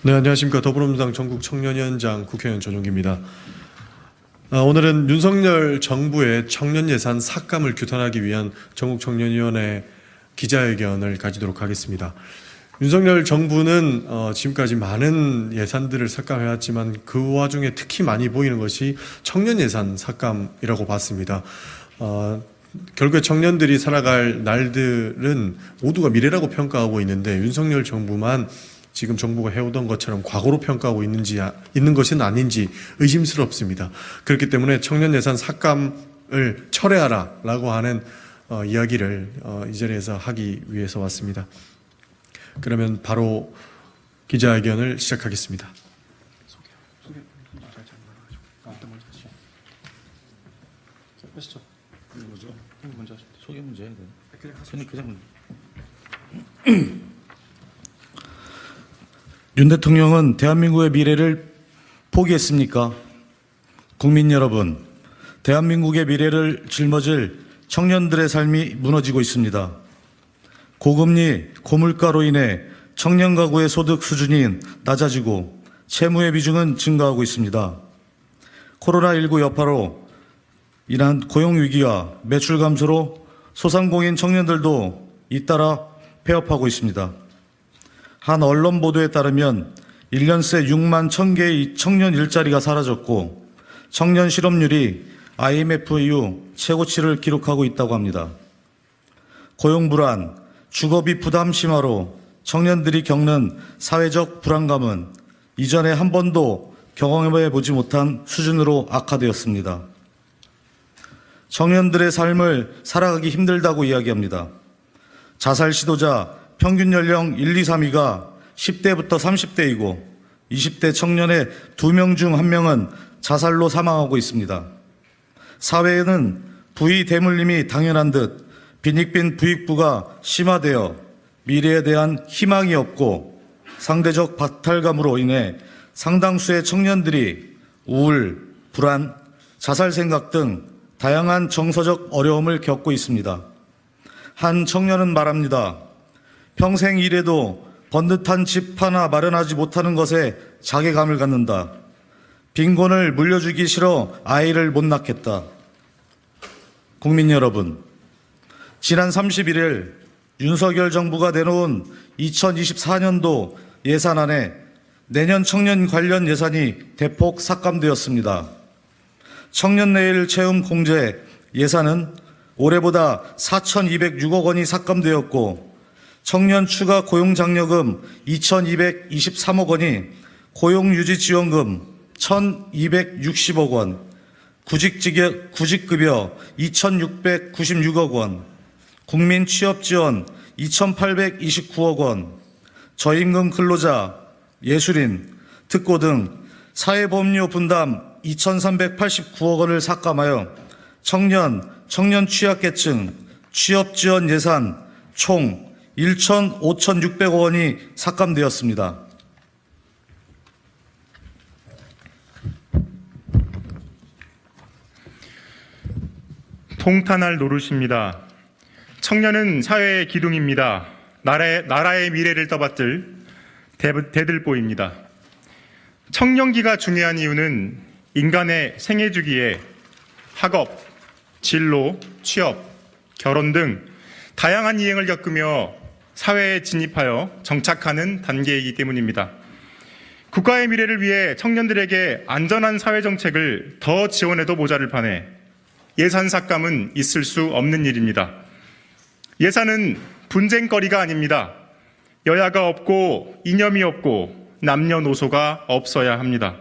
네, 안녕하십니까. 더불어민주당 전국청년위원장 국회의원 전용기입니다. 오늘은 윤석열 정부의 청년 예산 삭감을 규탄하기 위한 전국청년위원회 기자회견을 가지도록 하겠습니다. 윤석열 정부는 지금까지 많은 예산들을 삭감해왔지만 그 와중에 특히 많이 보이는 것이 청년 예산 삭감이라고 봤습니다. 결국에 청년들이 살아갈 날들은 모두가 미래라고 평가하고 있는데 윤석열 정부만 지금 정부가 해오던 것처럼 과거로 평가하고 있는 것은 아닌지 의심스럽습니다. 그렇기 때문에 청년 예산 삭감을 철회하라라고 하는 이야기를 이 자리에서 하기 위해서 왔습니다. 그러면 바로 기자회견을 시작하겠습니다. 소개 문제 해야 돼. 윤 대통령은 대한민국의 미래를 포기했습니까? 국민 여러분, 대한민국의 미래를 짊어질 청년들의 삶이 무너지고 있습니다. 고금리, 고물가로 인해 청년 가구의 소득 수준이 낮아지고 채무의 비중은 증가하고 있습니다. 코로나19 여파로 인한 고용위기와 매출 감소로 소상공인 청년들도 잇따라 폐업하고 있습니다. 한 언론 보도에 따르면 1년 새 6만 1,000개의 청년 일자리가 사라졌고 청년 실업률이 IMF 이후 최고치를 기록하고 있다고 합니다. 고용 불안, 주거비 부담 심화로 청년들이 겪는 사회적 불안감은 이전에 한 번도 경험해 보지 못한 수준으로 악화되었습니다. 청년들의 삶을 살아가기 힘들다고 이야기합니다. 자살 시도자 평균 연령 1, 2, 3위가 10대부터 30대이고 20대 청년의 2명 중 1명은 자살로 사망하고 있습니다. 사회에는 부의 대물림이 당연한 듯 빈익빈 부익부가 심화되어 미래에 대한 희망이 없고 상대적 박탈감으로 인해 상당수의 청년들이 우울, 불안, 자살 생각 등 다양한 정서적 어려움을 겪고 있습니다. 한 청년은 말합니다. 평생 일해도 번듯한 집 하나 마련하지 못하는 것에 자괴감을 갖는다. 빈곤을 물려주기 싫어 아이를 못 낳겠다. 국민 여러분, 지난 31일 윤석열 정부가 내놓은 2024년도 예산안에 내년 청년 관련 예산이 대폭 삭감되었습니다. 청년 내일 채움 공제 예산은 올해보다 4,206억 원이 삭감되었고 청년 추가 고용장려금 2,223억 원이 고용유지지원금 1,260억 원, 구직급여 2,696억 원, 국민취업지원 2,829억 원, 저임금 근로자, 예술인, 특고 등 사회보험료 분담 2,389억 원을 삭감하여 청년 취약계층 취업지원 예산 총 5,600억 원이 삭감되었습니다. 통탄할 노릇입니다. 청년은 사회의 기둥입니다. 나라의 미래를 떠받들 대들보입니다. 청년기가 중요한 이유는 인간의 생애 주기에 학업, 진로, 취업, 결혼 등 다양한 이행을 겪으며 사회에 진입하여 정착하는 단계이기 때문입니다. 국가의 미래를 위해 청년들에게 안전한 사회정책을 더 지원해도 모자를 판에 예산 삭감은 있을 수 없는 일입니다. 예산은 분쟁거리가 아닙니다. 여야가 없고 이념이 없고 남녀노소가 없어야 합니다.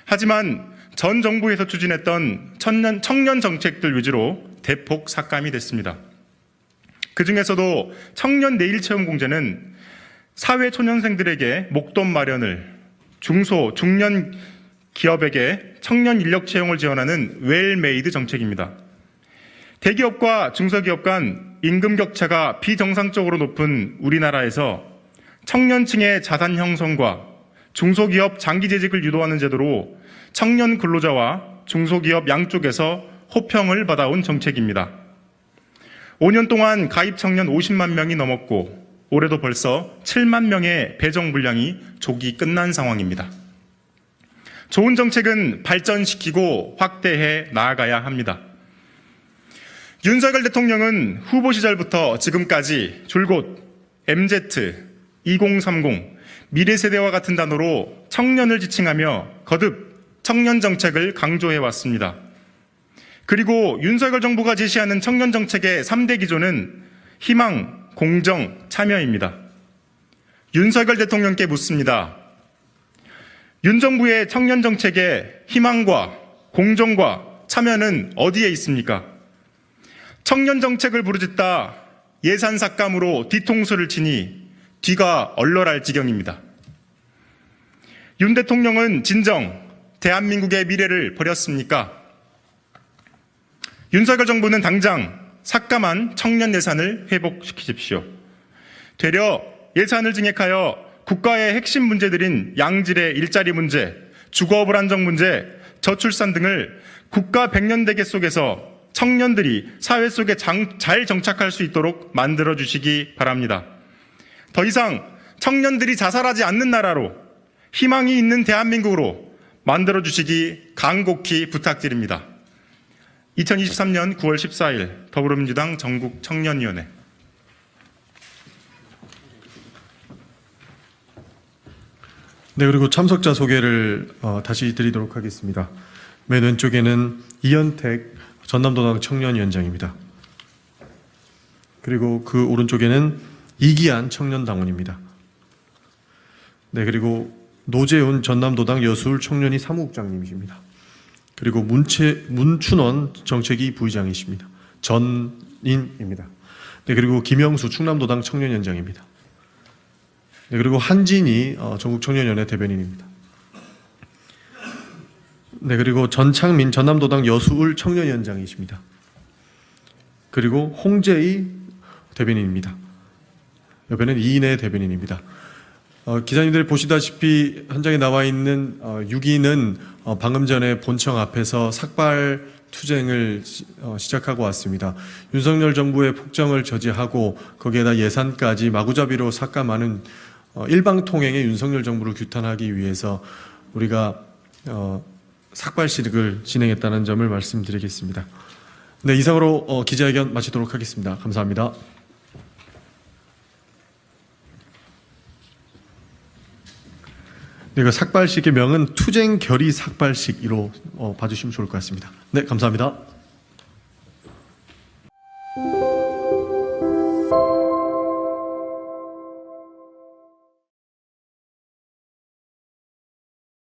하지만 전 정부에서 추진했던 청년 정책들 위주로 대폭 삭감이 됐습니다. 그중에서도 청년 내일 채움 공제는 사회 초년생들에게 목돈 마련을, 중소, 중년 기업에게 청년 인력 채용을 지원하는 웰메이드 정책입니다. 대기업과 중소기업 간 임금 격차가 비정상적으로 높은 우리나라에서 청년층의 자산 형성과 중소기업 장기 재직을 유도하는 제도로 청년 근로자와 중소기업 양쪽에서 호평을 받아온 정책입니다. 5년 동안 가입 청년 50만 명이 넘었고 올해도 벌써 7만 명의 배정 분량이 조기 끝난 상황입니다. 좋은 정책은 발전시키고 확대해 나아가야 합니다. 윤석열 대통령은 후보 시절부터 지금까지 줄곧 MZ, 2030, 미래세대와 같은 단어로 청년을 지칭하며 거듭 청년 정책을 강조해 왔습니다. 그리고 윤석열 정부가 제시하는 청년 정책의 3대 기조는 희망, 공정, 참여입니다. 윤석열 대통령께 묻습니다. 윤 정부의 청년 정책의 희망과 공정과 참여는 어디에 있습니까? 청년 정책을 부르짖다 예산 삭감으로 뒤통수를 치니 뒤가 얼얼할 지경입니다. 윤 대통령은 진정 대한민국의 미래를 버렸습니까? 윤석열 정부는 당장 삭감한 청년 예산을 회복시키십시오. 되려 예산을 증액하여 국가의 핵심 문제들인 양질의 일자리 문제, 주거 불안정 문제, 저출산 등을 국가 백년대계 속에서 청년들이 사회 속에 잘 정착할 수 있도록 만들어주시기 바랍니다. 더 이상 청년들이 자살하지 않는 나라로 희망이 있는 대한민국으로 만들어주시기 간곡히 부탁드립니다. 2023년 9월 14일 더불어민주당 전국청년위원회. 네, 그리고 참석자 소개를 다시 드리도록 하겠습니다. 맨 왼쪽에는 이현택 전남도당 청년위원장입니다. 그리고 그 오른쪽에는 이기한 청년당원입니다. 네, 그리고 노재훈 전남도당 여수울 청년위 사무국장님이십니다. 그리고 문춘원 정책위 부의장이십니다. 전인입니다. 네, 그리고 김영수 충남도당 청년위원장입니다. 네, 그리고 한진희 전국청년위원회 대변인입니다. 네, 그리고 전창민 전남도당 여수울 청년위원장이십니다. 그리고 홍재희 대변인입니다. 옆에는 이인혜 대변인입니다. 기자님들이 보시다시피 한 장에 나와 있는 6인은 방금 전에 본청 앞에서 삭발 투쟁을 시작하고 왔습니다. 윤석열 정부의 폭정을 저지하고 거기에다 예산까지 마구잡이로 삭감하는 일방통행의 윤석열 정부를 규탄하기 위해서 우리가 삭발식을 진행했다는 점을 말씀드리겠습니다. 네, 이상으로 기자회견 마치도록 하겠습니다. 감사합니다. 네, 그 삭발식의 명은 투쟁 결의 삭발식으로 봐주시면 좋을 것 같습니다. 네, 감사합니다.